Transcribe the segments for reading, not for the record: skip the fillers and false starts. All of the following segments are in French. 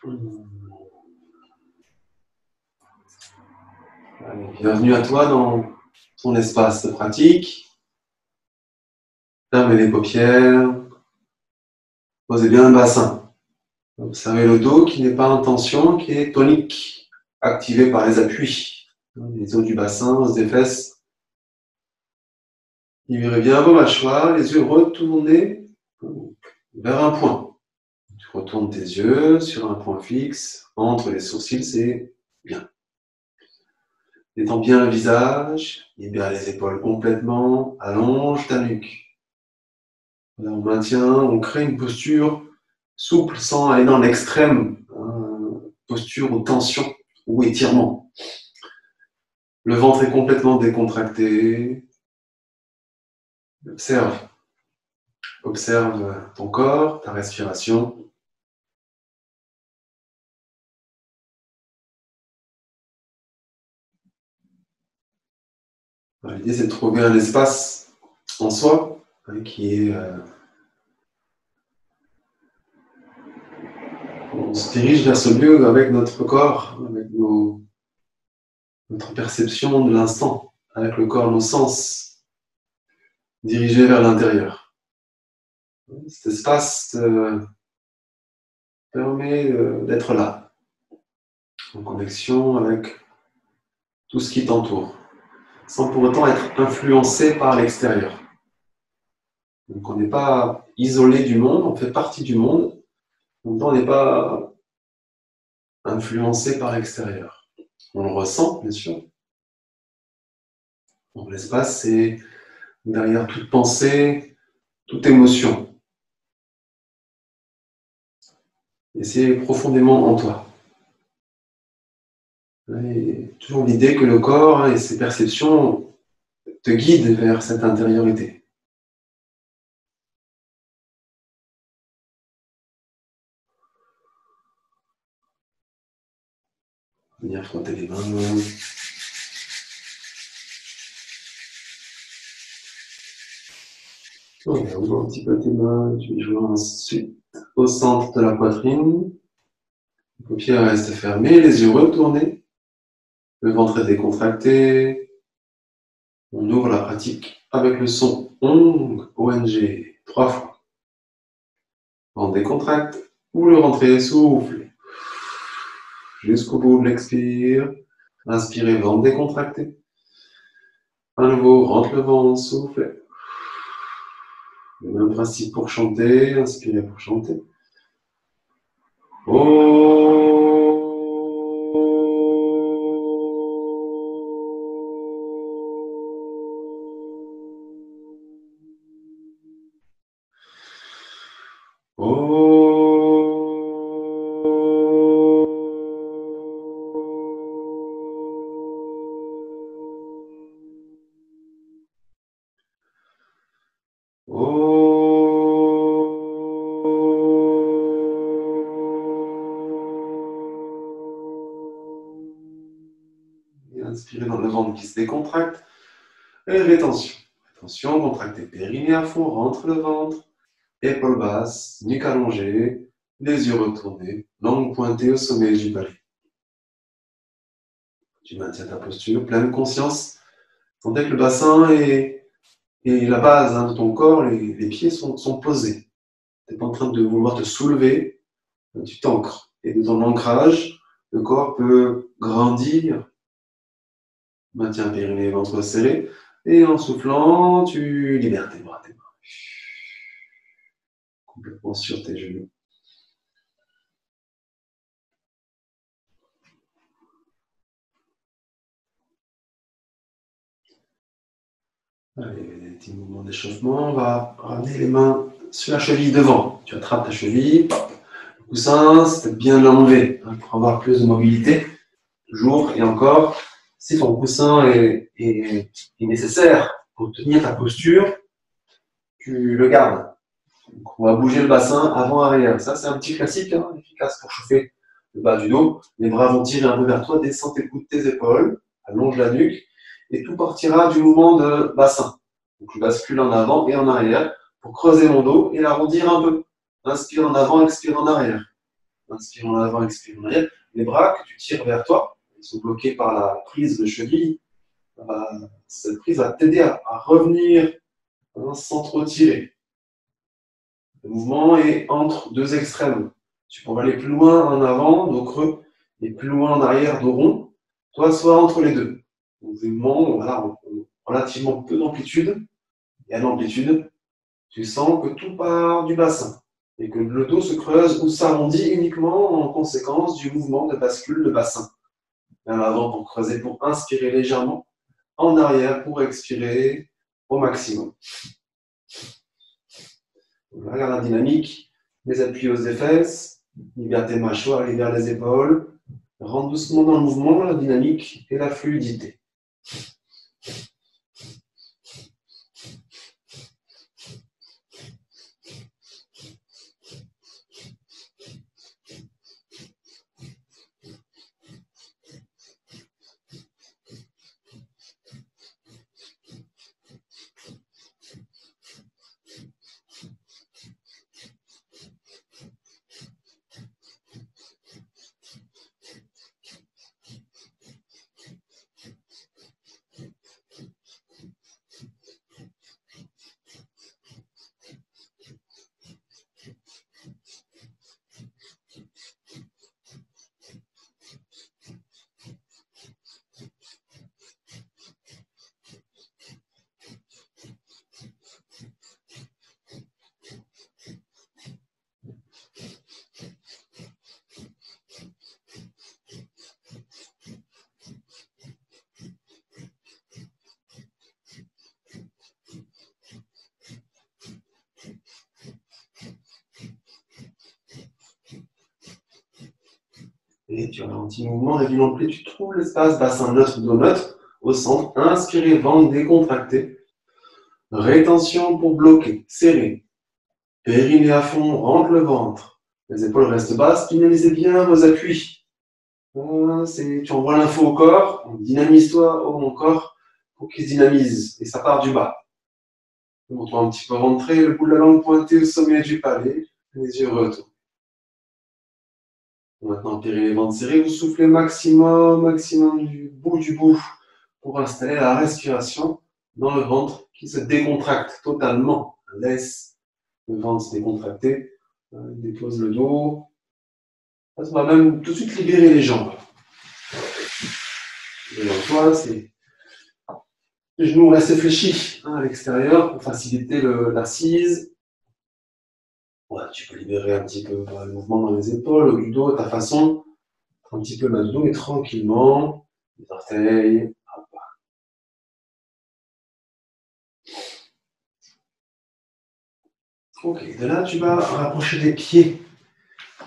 Allez, bienvenue à toi dans ton espace de pratique. Fermez les paupières. Posez bien le bassin. Observez le dos qui n'est pas en tension, qui est tonique, activé par les appuis. Les os du bassin, os des fesses. Libérez bien vos mâchoires, les yeux retournés vers un point. Tu retournes tes yeux sur un point fixe, entre les sourcils, c'est bien. Détends bien le visage, libère les épaules complètement, allonge ta nuque. Là, on maintient, on crée une posture souple sans aller dans l'extrême, posture ou tension ou étirement. Le ventre est complètement décontracté. Observe ton corps, ta respiration. L'idée, c'est de trouver un espace en soi qui est... on se dirige vers ce lieu avec notre corps, avec notre perception de l'instant, avec le corps, nos sens, dirigés vers l'intérieur. Cet espace permet d'être là, en connexion avec tout ce qui t'entoure, sans pour autant être influencé par l'extérieur. Donc on n'est pas isolé du monde, on fait partie du monde, donc on n'est pas influencé par l'extérieur. On le ressent, bien sûr. Donc l'espace, c'est derrière toute pensée, toute émotion. Et c'est profondément en toi. Et toujours l'idée que le corps et ses perceptions te guident vers cette intériorité. Venir frotter les mains. Ouvre un petit peu tes mains, tu les joins ensuite au centre de la poitrine. Les paupières restent fermées, les yeux retournés. Le ventre est décontracté. On ouvre la pratique avec le son ONG, O-N-G, 3 fois. Ventre décontracte, ou le ventre souffle. Jusqu'au bout de l'expire. Inspirez, ventre décontracté. À nouveau, rentre le ventre, souffle. Le même principe pour chanter, inspirez pour chanter. Inspirez dans le ventre qui se décontracte. Et rétention. Rétention, contractez périnée à fond, rentre le ventre. Épaules basses, nuque allongée, les yeux retournés, langue pointée au sommet du palais. Tu maintiens ta posture, pleine conscience. Sentez que le bassin et la base de ton corps, les pieds sont posés. Tu n'es pas en train de vouloir te soulever, tu t'ancres. Et de ton ancrage, le corps peut grandir. Maintiens périnée et ventre serré. Et en soufflant, tu libères tes bras. Complètement sur tes genoux. Allez, des petits mouvements d'échauffement. On va ramener les mains sur la cheville devant. Tu attrapes ta cheville. Le coussin, c'est bien de l'enlever pour avoir plus de mobilité. Toujours et encore. Si ton coussin est nécessaire pour tenir ta posture, tu le gardes. Donc, on va bouger le bassin avant-arrière. Ça, c'est un petit classique, efficace pour chauffer le bas du dos. Les bras vont tirer un peu vers toi. Descends tes coudes, tes épaules. Allonge la nuque. Et tout partira du mouvement de bassin. Donc, je bascule en avant et en arrière pour creuser mon dos et l'arrondir un peu. Inspire en avant, expire en arrière. Inspire en avant, expire en arrière. Les bras que tu tires vers toi, ils sont bloqués par la prise de cheville. Cette prise va t'aider à revenir sans trop tirer. Le mouvement est entre deux extrêmes. Tu peux aller plus loin en avant, dos creux, et plus loin en arrière, dos rond. Toi, soit entre les deux. Donc, des mouvements, voilà, relativement peu d'amplitude. Et à l'amplitude, tu sens que tout part du bassin. Et que le dos se creuse ou s'arrondit uniquement en conséquence du mouvement de bascule de bassin. Vers l'avant pour creuser, pour inspirer légèrement. En arrière pour expirer au maximum. Regarde la dynamique, les appuis aux fesses, libère tes mâchoires, libère les épaules. Rentre doucement dans le mouvement, la dynamique et la fluidité. Et tu as un petit mouvement régulier plus. Tu trouves l'espace bassin neutre, dos neutre, au centre. Inspirez, ventre décontracté. Rétention pour bloquer, serrer. Périnée à fond, rentre le ventre. Les épaules restent basses. Finalisez bien vos appuis. Tu envoies l'info au corps. Dynamise-toi, oh mon corps, pour qu'il se dynamise. Et ça part du bas. Montre-toi un petit peu rentrer, le bout de la langue pointé au sommet du palais. Les yeux retournent. Maintenant, périnée, ventre serré, vous soufflez maximum du bout pour installer la respiration dans le ventre qui se décontracte totalement. Laisse le ventre se décontracter, dépose le dos. Ça va même tout de suite libérer les jambes. Et donc, toi, c'est les genoux restent fléchis à l'extérieur pour faciliter l'assise. Ouais, tu peux libérer un petit peu le mouvement dans les épaules, du dos, à ta façon. Un petit peu le dos, mais tranquillement. Les orteils. Ok, de là, tu vas rapprocher les pieds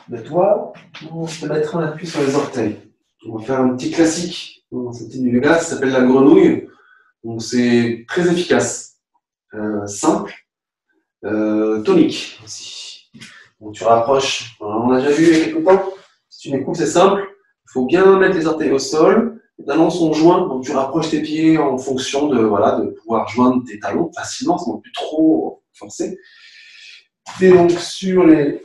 de toi. On va te mettre un appui sur les orteils. On va faire un petit classique. Cette technique de yoga, ça s'appelle la grenouille. Donc, c'est très efficace. Simple. Tonique aussi. Donc, tu rapproches. On a déjà vu il y a quelques temps. Si tu m'écoutes, c'est simple. Il faut bien mettre les orteils au sol. Les talons sont joints. Donc, tu rapproches tes pieds en fonction de pouvoir joindre tes talons facilement, sans non plus trop forcer. Et donc, sur les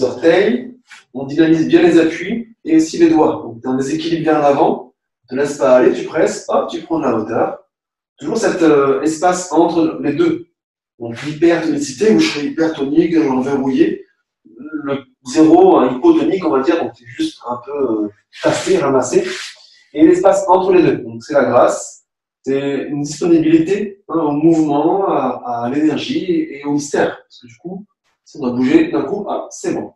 orteils, on dynamise bien les appuis et aussi les doigts. Donc, tu as un déséquilibre vers l'avant, ne te laisse pas aller, tu presses, hop, tu prends de la hauteur. Toujours cet espace entre les deux. Donc, l'hypertonicité, où je serai hypertonique, verrouillé. Le zéro, hypotonique, on va dire, donc c'est juste un peu tassé, ramassé. Et l'espace entre les deux. Donc, c'est la grâce, c'est une disponibilité au mouvement, à l'énergie et au mystère. Parce que du coup, si on doit bouger d'un coup, c'est bon.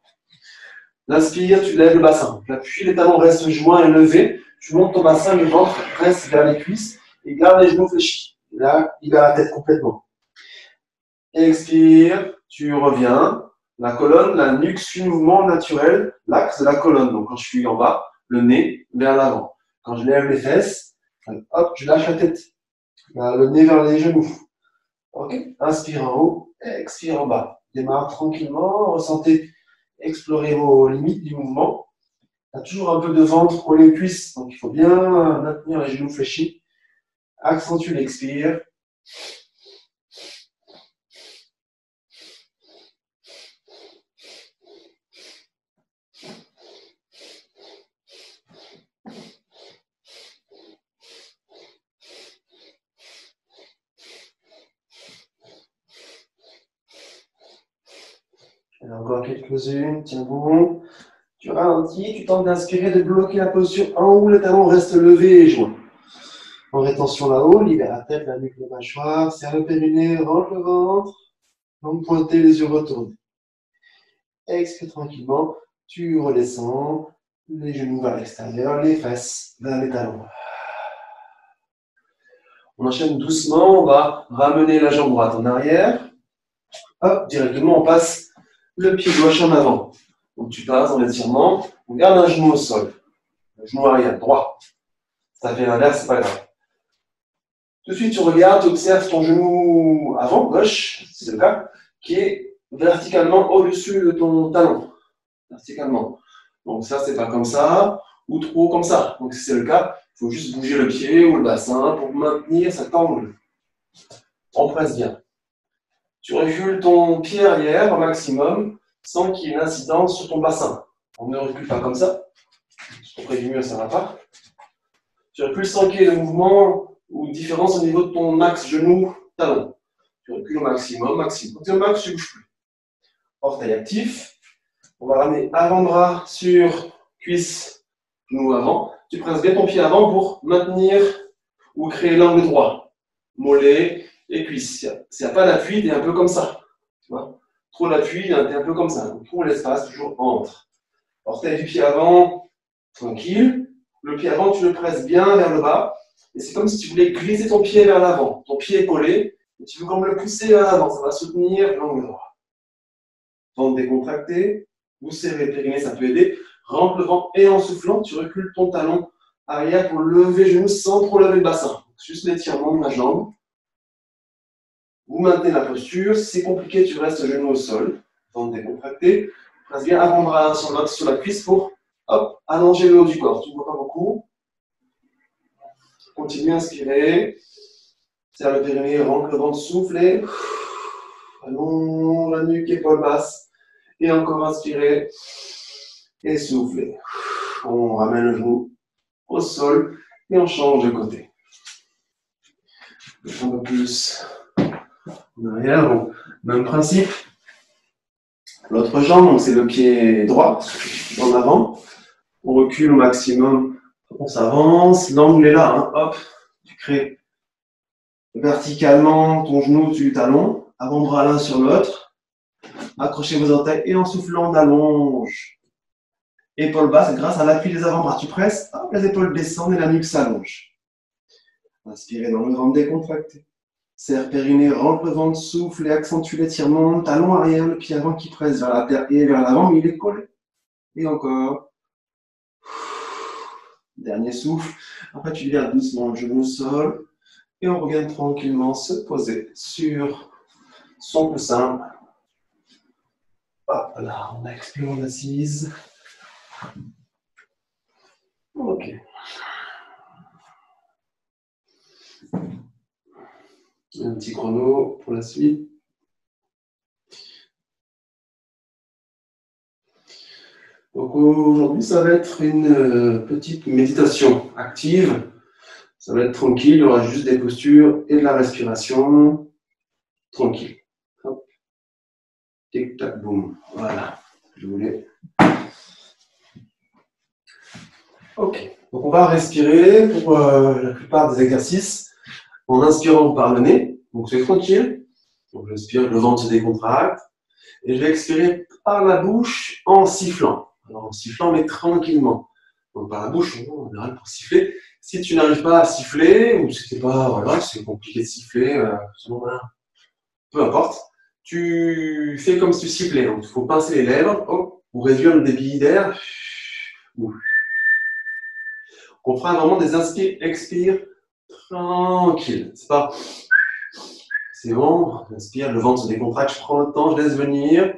L'inspire, tu lèves le bassin. Puis les talons restent joints et levés. Tu montes ton bassin, le ventre reste vers les cuisses et garde les genoux fléchis. Là, il a la tête complètement. Expire, tu reviens. La colonne, la nuque suit le mouvement naturel, l'axe de la colonne. Donc quand je suis en bas, le nez vers l'avant. Quand je lève les fesses, hop, je lâche la tête. Le nez vers les genoux. Ok, inspire en haut, expire en bas. Démarre tranquillement, ressentez, explorez vos limites du mouvement. Il y a toujours un peu de ventre pour les cuisses, donc il faut bien maintenir les genoux fléchis. Accentue l'expire. Encore quelques-unes, tiens bon. Tu ralentis, tu tentes d'inspirer, de bloquer la posture en haut, le talon reste levé et joint. En rétention là-haut, libère la tête, la nuque, le mâchoire, serre le périnée, rentre le ventre, langue pointée, les yeux retournés. Expire tranquillement, tu redescends, les genoux vers l'extérieur, les fesses vers les talons. On enchaîne doucement, on va ramener la jambe droite en arrière. Hop, directement, on passe le pied gauche en avant. Donc tu passes en étirement, on garde un genou au sol. Le genou arrière, droit. Si tu as fait l'inverse, c'est pas grave. Tout de suite, tu regardes, tu observes ton genou avant, gauche, si c'est le cas, qui est verticalement au-dessus de ton talon. Verticalement. Donc ça, c'est pas comme ça, ou trop comme ça. Donc si c'est le cas, il faut juste bouger le pied ou le bassin pour maintenir cet angle. On presse bien. Tu recules ton pied arrière au maximum sans qu'il y ait une incidence sur ton bassin. On ne recule pas comme ça. Auprès du mur, ça ne va pas. Tu recules sans qu'il y ait de mouvement ou de différence au niveau de ton axe genou-talon. Tu recules au maximum, maximum. Quand tu es au max, tu ne bouges plus. Orteil actif. On va ramener avant-bras sur cuisse, genou avant. Tu presses bien ton pied avant pour maintenir ou créer l'angle droit. Mollet et cuisse. S'il n'y a pas d'appui, tu es un peu comme ça. Tu vois, trop d'appui, tu es un peu comme ça. Donc, trouve l'espace, toujours entre. Orteil du pied avant, tranquille. Le pied avant, tu le presses bien vers le bas. Et c'est comme si tu voulais glisser ton pied vers l'avant. Ton pied est collé, et tu veux comme le pousser vers l'avant. Ça va soutenir l'angle droit. Ventre décontracté. Vous serrez le périnée, ça peut aider. Rentre le ventre et en soufflant, tu recules ton talon arrière pour lever le genou sans trop lever le bassin. Juste l'étirement de la jambe. Vous maintenez la posture. Si c'est compliqué, tu restes genou au sol. Ventre décontracté. Presse bien avant-bras sur l'autre, sur la cuisse pour hop, allonger le haut du corps. Tu ne vois pas beaucoup. Continue à inspirer. Serre le périnée, rentre le ventre, soufflez. Allonge la nuque, épaule basse. Et encore inspirer. Et soufflez. On ramène le genou au sol et on change de côté. Un peu plus en arrière. Donc, même principe. L'autre jambe, c'est le pied droit en avant. On recule au maximum. On s'avance. L'angle est là. Hein. Hop. Tu crées verticalement ton genou du talon. Avant-bras l'un sur l'autre. Accrochez vos orteils et en soufflant, on allonge. Épaules basses grâce à l'appui des avant-bras. Tu presses, hop, les épaules descendent et la nuque s'allonge. Inspirez dans le ventre décontracté. Serre périnée, rentre le ventre, souffle et accentue l'étirement. Talon arrière, le pied avant qui presse vers la terre et vers l'avant, mais il est collé. Et encore. Dernier souffle. Après, tu libères doucement le genou au sol. Et on revient tranquillement se poser sur son coussin. Hop là, on expire en assise. Ok. Un petit chrono pour la suite. Donc aujourd'hui, ça va être une petite méditation active. Ça va être tranquille, il y aura juste des postures et de la respiration. Tranquille. Hop. Tic tac boum. Voilà. Je voulais. Ok. Donc on va respirer pour la plupart des exercices en inspirant par le nez. Donc c'est tranquille. Donc j'inspire, le ventre se décontracte. Et je vais expirer par la bouche en sifflant. Alors en sifflant, mais tranquillement. Donc par la bouche, en général, pour siffler. Si tu n'arrives pas à siffler, ou si c'est pas, voilà, c'est compliqué de siffler, voilà, peu importe, tu fais comme si tu sifflais. Donc il faut pincer les lèvres pour réduire le débit d'air. On fera vraiment des inspires, expires tranquilles. C'est pas. C'est bon, j'inspire, le ventre se décontracte, je prends le temps, je laisse venir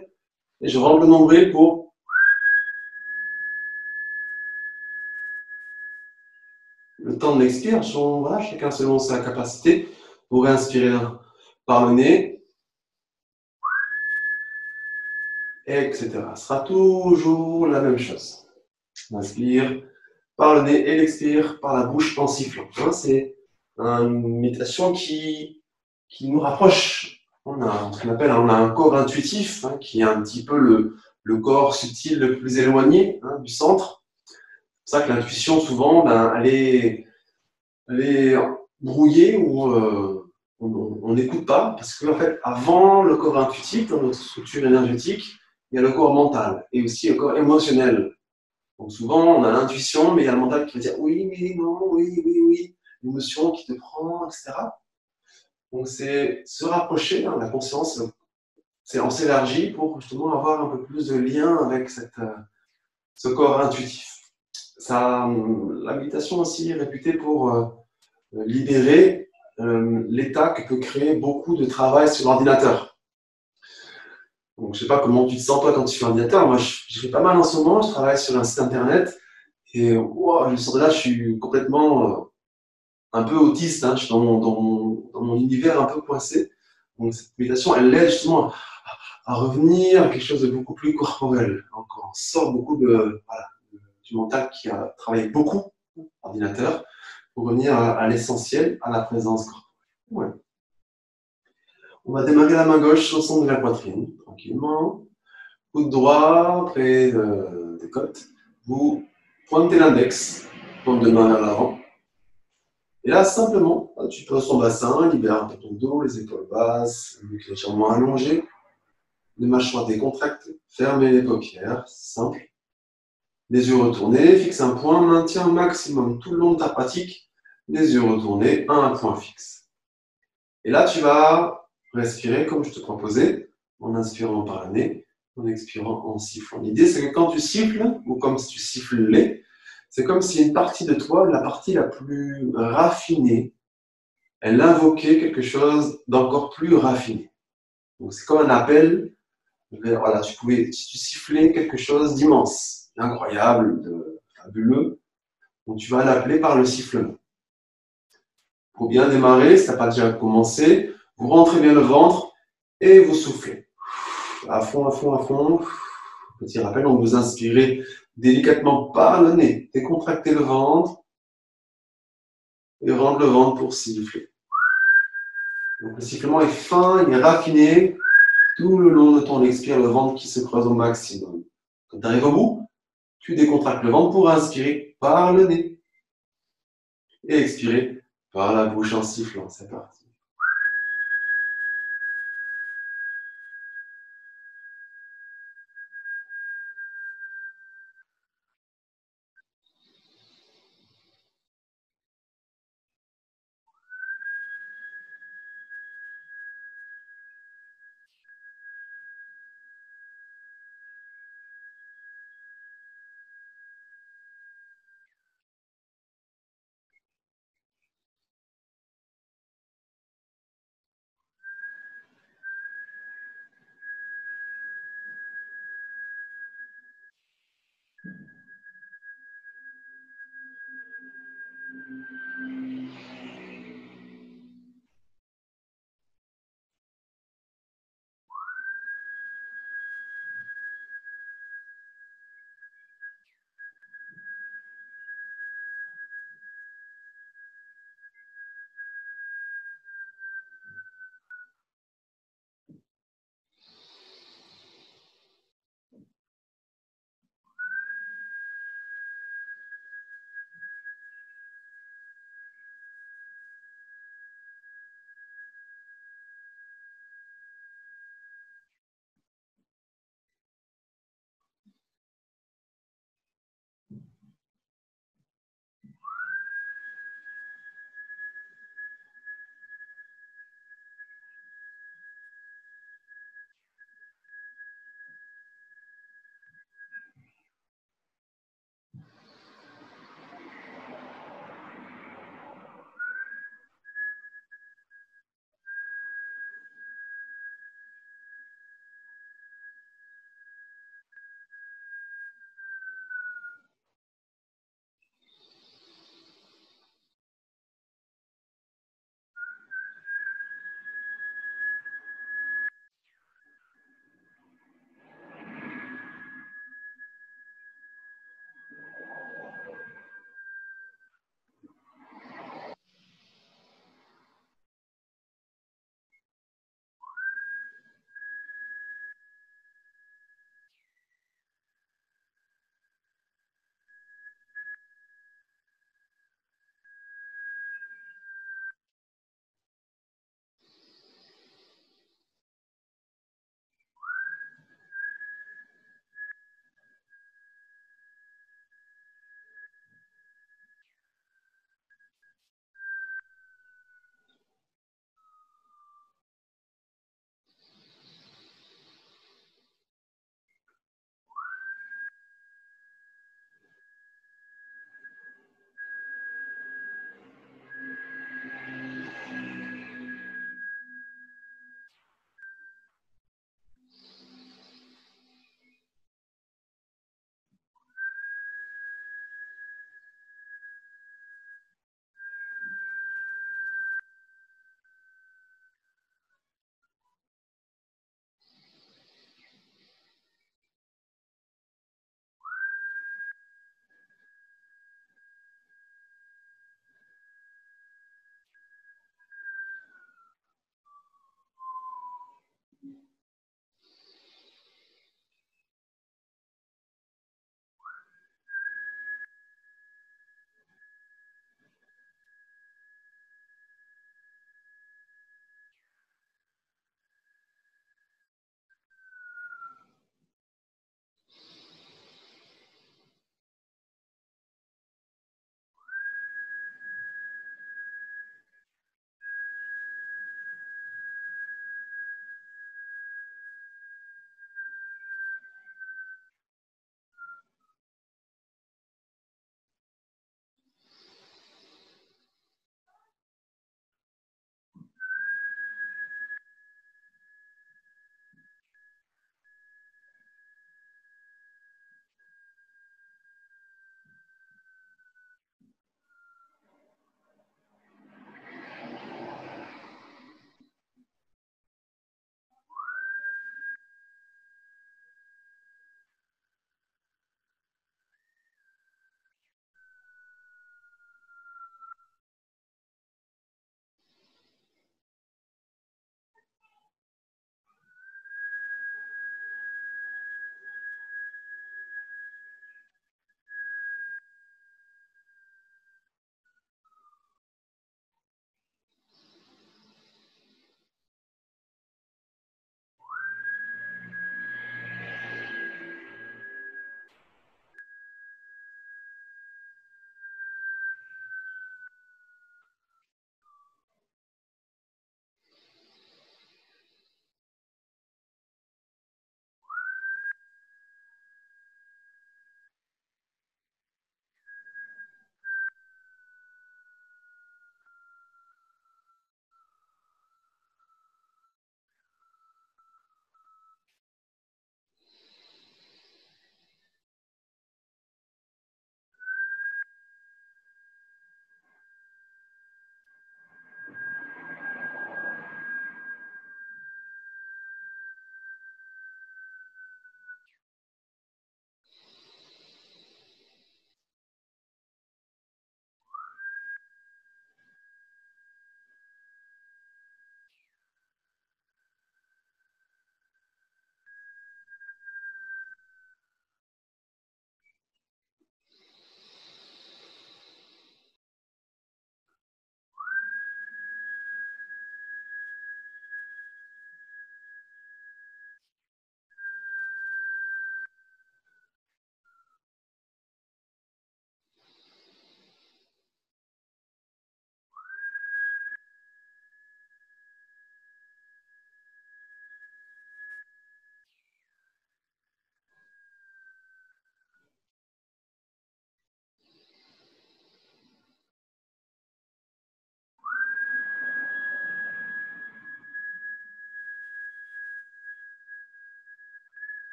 et je rentre le nombril pour le temps de l'expire. Voilà, chacun selon sa capacité pour réinspirer par le nez, etc. Ce sera toujours la même chose. On inspire par le nez et l'expire par la bouche en sifflant. C'est une méditation qui nous rapproche On a ce qu'on appelle on a un corps intuitif, hein, qui est un petit peu le corps subtil le plus éloigné, hein, du centre. C'est pour ça que l'intuition, souvent, ben, elle est brouillée ou on n'écoute pas, parce qu'en en fait, avant le corps intuitif, dans notre structure énergétique, il y a le corps mental et aussi le corps émotionnel. Donc souvent, on a l'intuition, mais il y a le mental qui va dire oui, oui, non, oui, oui, oui, l'émotion qui te prend, etc. Donc c'est se rapprocher, hein, la conscience, c'est on s'élargit pour justement avoir un peu plus de lien avec ce corps intuitif. Ça, la méditation aussi est réputée pour libérer l'état que peut créer beaucoup de travail sur l'ordinateur. Donc, je sais pas comment tu te sens toi quand tu es sur l'ordinateur. Moi, je fais pas mal en ce moment. Je travaille sur un site internet et wow, je sors de là, je suis complètement un peu autiste. Hein, je suis dans mon univers un peu coincé. Donc, cette méditation, elle aide justement à revenir à quelque chose de beaucoup plus corporel. Donc, on sort beaucoup voilà, du mental qui a travaillé beaucoup, ordinateur, pour revenir à l'essentiel, à la présence corporelle. Ouais. On va démarrer la main gauche au centre de la poitrine, tranquillement. Coude droit près des côtes. Vous pointez l'index, pointe de main vers l'avant. Et là, simplement, tu poses ton bassin, libère un peu ton dos, les épaules basses, le nuque légèrement allongé, les mâchoires décontractées, fermez les paupières, simple. Les yeux retournés, fixe un point, maintiens un maximum tout le long de ta pratique, les yeux retournés à un point fixe. Et là, tu vas respirer comme je te proposais, en inspirant par le nez, en expirant en sifflant. L'idée, c'est que quand tu siffles, ou comme si tu sifflais, c'est comme si une partie de toi, la partie la plus raffinée, elle invoquait quelque chose d'encore plus raffiné. Donc, c'est comme un appel. Voilà, si tu sifflais quelque chose d'immense, d'incroyable, de fabuleux, donc tu vas l'appeler par le sifflement. Pour bien démarrer, si tu n'as pas déjà commencé, vous rentrez bien le ventre et vous soufflez. À fond, à fond, à fond. Petit rappel, donc vous inspirez délicatement par le nez, décontractez le ventre et rendre le ventre pour siffler. Donc le sifflement est fin, il est raffiné. Tout le long de ton expire, le ventre qui se creuse au maximum. Quand tu arrives au bout, tu décontractes le ventre pour inspirer par le nez et expirer par la bouche en sifflant. C'est parti.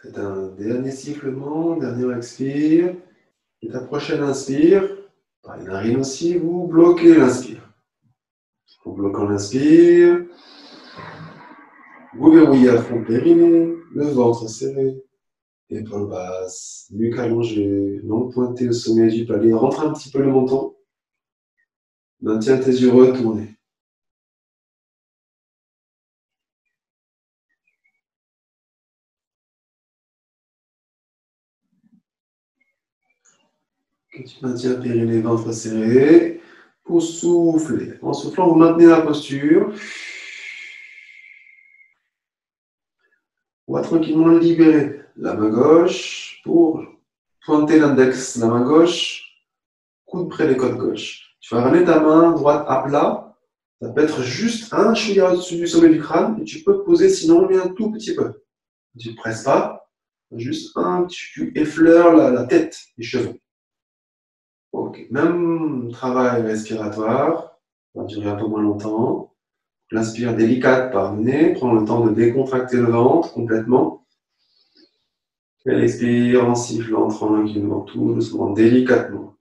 Faites un dernier sifflement, dernier expire. Et ta prochaine inspire, par les narines aussi, vous bloquez l'inspire. En bloquant l'inspire, vous verrouillez à fond le périnée, le ventre serré, épaules basses, nuque allongée, langue pointée au sommet du palais. Rentre un petit peu le menton. Maintiens tes yeux retournés. Que tu maintiens périnée, ventre serré. Pour souffler. En soufflant, vous maintenez la posture. On va tranquillement libérer la main gauche pour pointer l'index. La main gauche, coude près des côtes gauche. Tu vas ramener ta main droite à plat. Ça peut être juste un chouïa au-dessus du sommet du crâne et tu peux poser sinon un tout petit peu. Tu ne presses pas, juste tu effleures la tête, les cheveux. Ok, même travail respiratoire, ça va durer un peu moins longtemps. L'inspire délicate par le nez, prends le temps de décontracter le ventre complètement. Et l'expire en sifflant tranquillement, tout doucement, délicatement.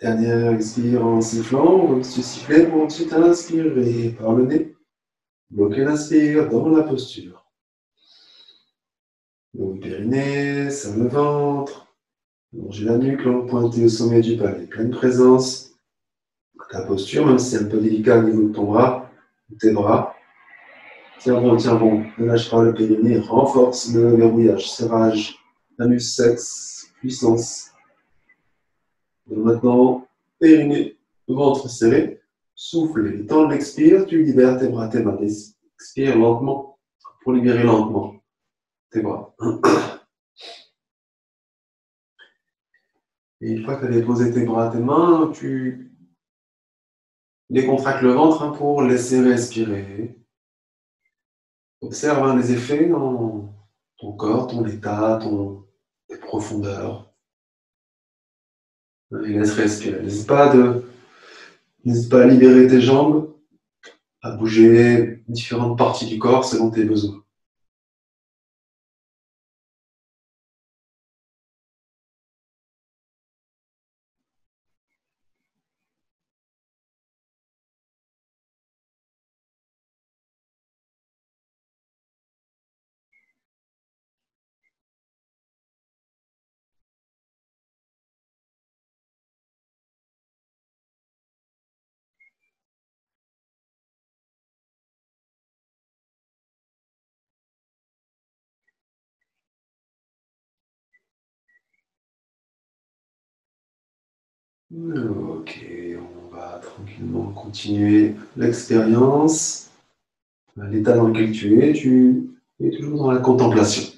Dernière expire en sifflant, comme si tu sifflais pour ensuite inspirer par le nez. Bloquer l'inspire dans la posture. Donc périnée, serre le ventre, allongez la nuque, langue pointée au sommet du palais. Pleine présence. Ta posture, même si c'est un peu délicat au niveau de ton bras, de tes bras. Tiens bon, tiens bon. Ne lâche pas le périnée, renforce le verrouillage, serrage, anus, sexe, puissance. Donc maintenant, périnée, ventre serré, souffle, temps de l'expire, tu libères tes bras, tes mains. Expire lentement pour libérer lentement tes bras. Et une fois que tu as déposé tes bras, tes mains, tu décontractes le ventre pour laisser respirer. Observe les effets dans ton corps, ton état, tes profondeurs. Et laisse respirer. N'hésite pas à libérer tes jambes, à bouger différentes parties du corps selon tes besoins. Ok, on va tranquillement continuer l'expérience. L'état dans lequel tu es toujours dans la contemplation.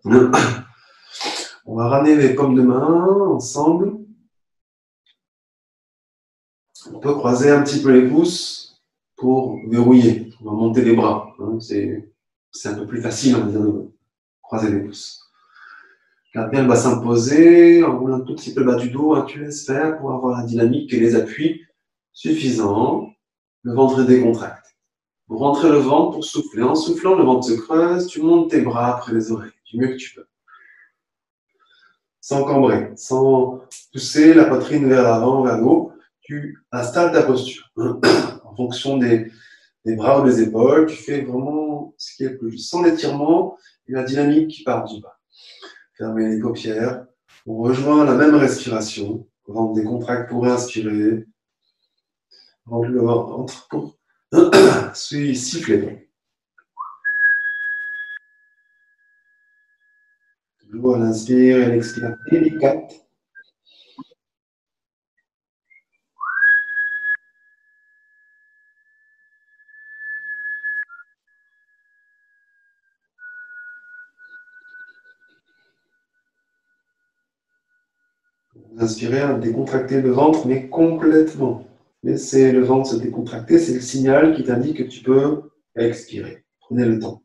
On va ramener les paumes de main ensemble. On peut croiser un petit peu les pouces pour verrouiller. On va monter les bras. C'est un peu plus facile, on va dire, de croiser les pouces. Garde bien le bassin posé, enroule un tout petit peu le bas du dos, tu laisses faire pour avoir la dynamique et les appuis suffisants. Le ventre est décontracté. Vous rentrez le ventre pour souffler. En soufflant, le ventre se creuse, tu montes tes bras après les oreilles, du mieux que tu peux. Sans cambrer, sans pousser la poitrine vers l'avant, vers le haut, tu installes ta posture. En fonction des bras ou des épaules, tu fais vraiment ce qui est le plus juste. Sans l'étirement et la dynamique qui part du bas. Fermez les paupières. On rejoint la même respiration. Ventre décontracte pour inspirer. Rentre le ventre pour siffler. Toujours à l'inspire et l'expire délicate. Inspirez, décontractez le ventre, mais complètement. Laissez le ventre se décontracter, c'est le signal qui t'indique que tu peux expirer. Prenez le temps.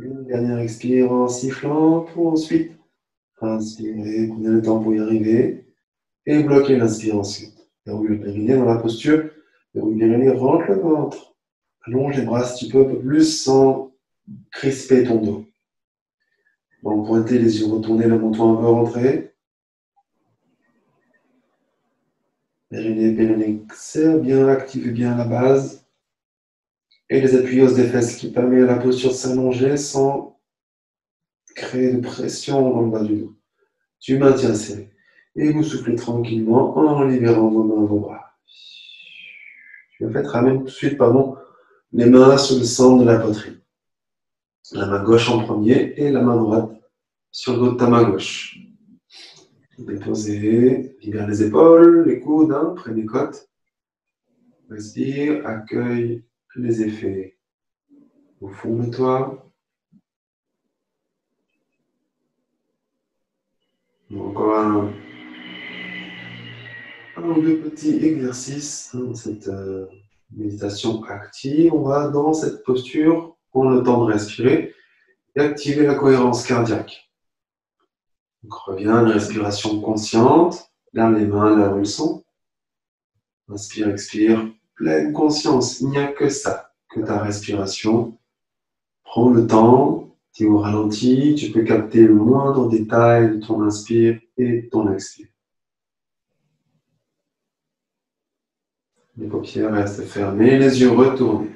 Une dernière expire en sifflant pour ensuite inspirer, prenez le temps pour y arriver et bloquer l'inspire ensuite. Verrouille le périnée dans la posture, verrouille le périnée, rentre le ventre. Allonge les bras si tu peux un peu plus sans crisper ton dos. Donc pointer les yeux retournés, le menton un peu rentré. Périnée, serre bien, active bien la base. Et les appuis os des fesses qui permet à la posture de s'allonger sans créer de pression dans le bas du dos. Tu maintiens serré. Et vous soufflez tranquillement en libérant vos mains, vos bras. Tu vas ramène tout de suite, les mains sur le centre de la poitrine. La main gauche en premier et la main droite sur le dos de ta main gauche. Déposez, libère les épaules, les coudes, près des côtes. Respire, accueille les effets au fond de toi. Encore un ou deux petits exercices dans cette méditation active. On va dans cette posture prendre le temps de respirer et activer la cohérence cardiaque. Donc reviens à une respiration consciente. Lève les mains là où elles sont. Inspire, expire, pleine conscience. Il n'y a que ça, que ta respiration. Prends le temps, tu es au ralenti, tu peux capter le moindre détail de ton inspire et de ton expire. Les paupières restent fermées, les yeux retournés.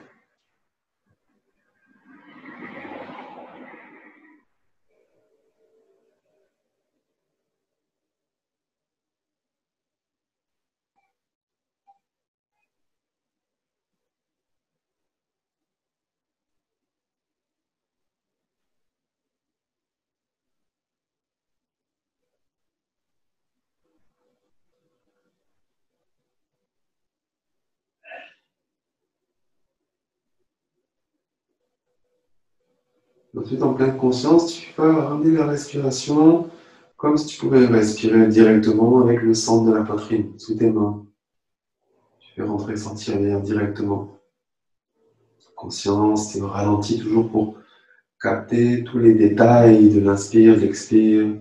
Ensuite, en pleine conscience, tu vas ramener la respiration comme si tu pouvais respirer directement avec le centre de la poitrine, sous tes mains. Tu fais rentrer, sentir l'air directement. Conscience, tu es au ralenti toujours pour capter tous les détails de l'inspire, de l'expire.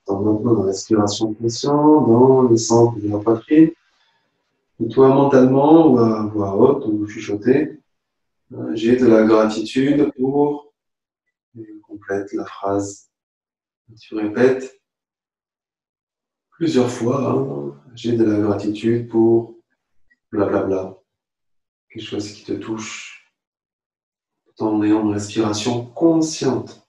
Dans maintenant la respiration consciente, dans le centre de la poitrine. Et toi, mentalement, ou à voix haute, ou chuchoter, j'ai de la gratitude pour, et complète la phrase. Tu répètes plusieurs fois, j'ai de la gratitude pour blablabla, quelque chose qui te touche, tout en ayant une respiration consciente.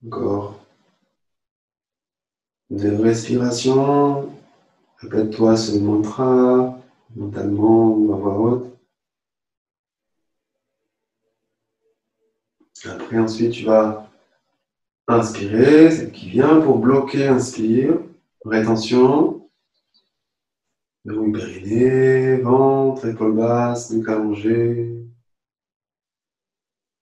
Encore. De respiration, répète-toi ce mantra, mentalement ou à voix haute. Après, ensuite, tu vas inspirer, celle qui vient pour bloquer, inspire, rétention, verrouille périnée, ventre, épaules basses, nuque allongée.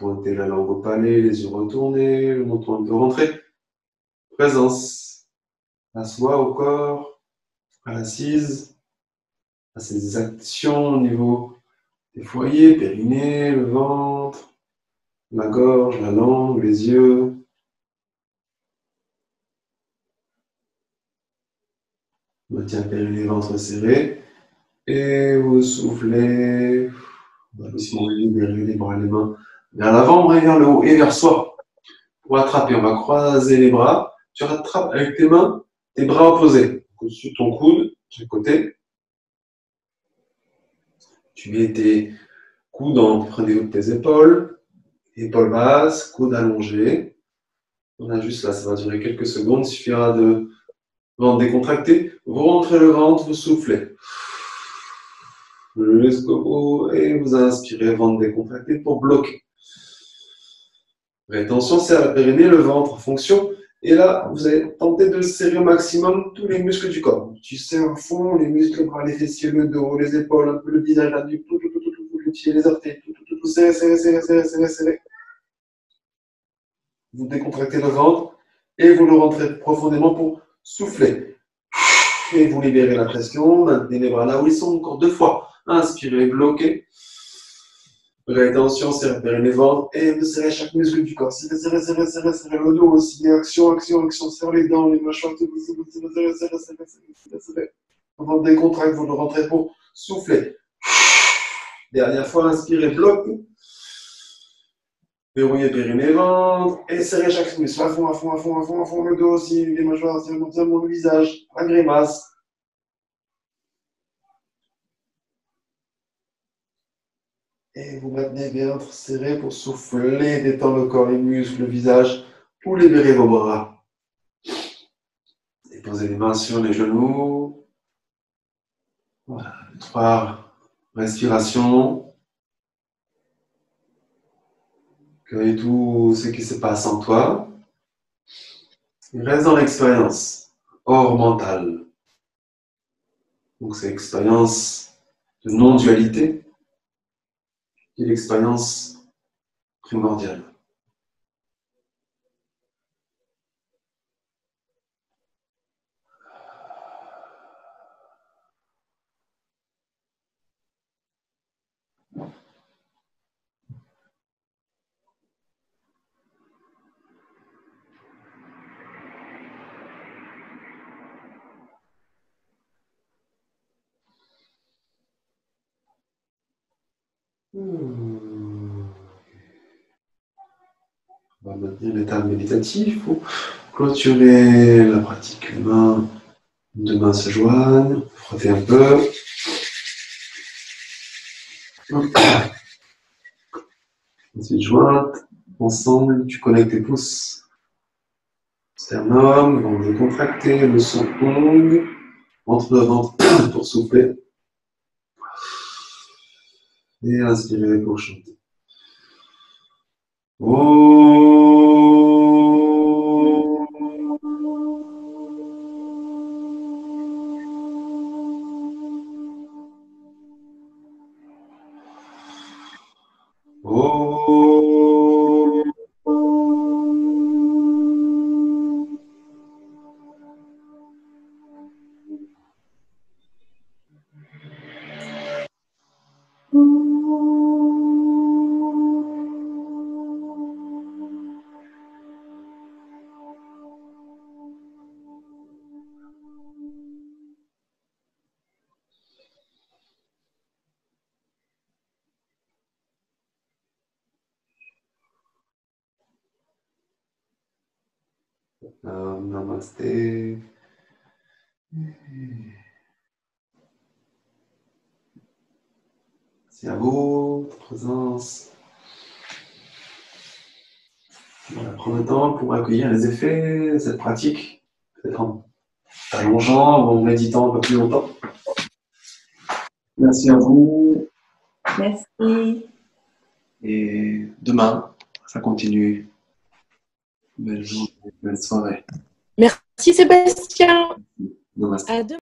Pointez la langue au palais, les yeux retournés, le menton un peu rentré. Présence à soi, au corps, à l'assise, à ses actions au niveau des foyers, périnée, le ventre, la gorge, la langue, les yeux. Maintien périnée, ventre serré. Et vous soufflez. Doucement, libérez les bras, les mains vers l'avant, vers le haut et vers soi. Pour attraper, on va croiser les bras. Tu rattrapes avec tes mains, tes bras opposés. Au-dessus de ton coude, de chaque côté. Tu mets tes coudes en prenez haut de tes épaules. Épaules basses, coudes allongés. On a juste là, ça va durer quelques secondes. Il suffira de ventre décontracté. Vous rentrez le ventre, vous soufflez. Jusqu'au bout et vous inspirez, ventre décontracté pour bloquer. Rétention, c'est à la périnée, le ventre en fonction. Et là, vous allez tenter de serrer au maximum tous les muscles du corps. Tu serres à fond les muscles, les bras, les fessiers, le dos, les épaules, un peu le visage, la nuque, tout, les pieds, les orteils, tout, serrez, serrez, serrez, serrez, serrez, serrez. Vous décontractez le ventre et vous le rentrez profondément pour souffler. Et vous libérez la pression, maintenez les bras là où ils sont, encore 2 fois. Inspirez, bloquez. Rétention, serrez les ventres et vous serrez chaque muscle du corps. Serrez, serrez, serrez, serrez, serrez le dos aussi. Action, action, action. Serrez les dents, les mâchoires. Serrez, serrez, serrez, serrez, serrez, serrez. Ventre décontracte, vous le rentrez pour souffler. Dernière fois, inspirez, bloc. Verrouillez périnée, ventre et serrez chaque muscle. À fond, à fond, à fond, à fond, à fond. Le dos aussi, les mâchoires, le visage, la grimace. Et vous maintenez bien ventre serré pour souffler, détendre le corps, les muscles, le visage, ou libérez vos bras. Et posez les mains sur les genoux. Voilà, 3 respirations. Accueille tout ce qui se passe en toi. Et reste dans l'expérience, hors mentale. Donc c'est l'expérience de non-dualité qui est l'expérience primordiale. On va maintenir l'état méditatif pour clôturer la pratique. Deux mains se joignent, frottez un peu. Ensuite, jointe, ensemble, tu connectes tes pouces. Sternum, ventre décontracté, le son ongle, entre le ventre pour souffler. Et inspirez pour chanter. Namasté. Merci à vous, votre présence. On va prendre le temps pour accueillir les effets de cette pratique, peut-être en allongeant ou en méditant un peu plus longtemps. Merci à vous. Merci. Et demain, ça continue. Belle journée, belle soirée. Merci Sébastien. Namasté. À demain.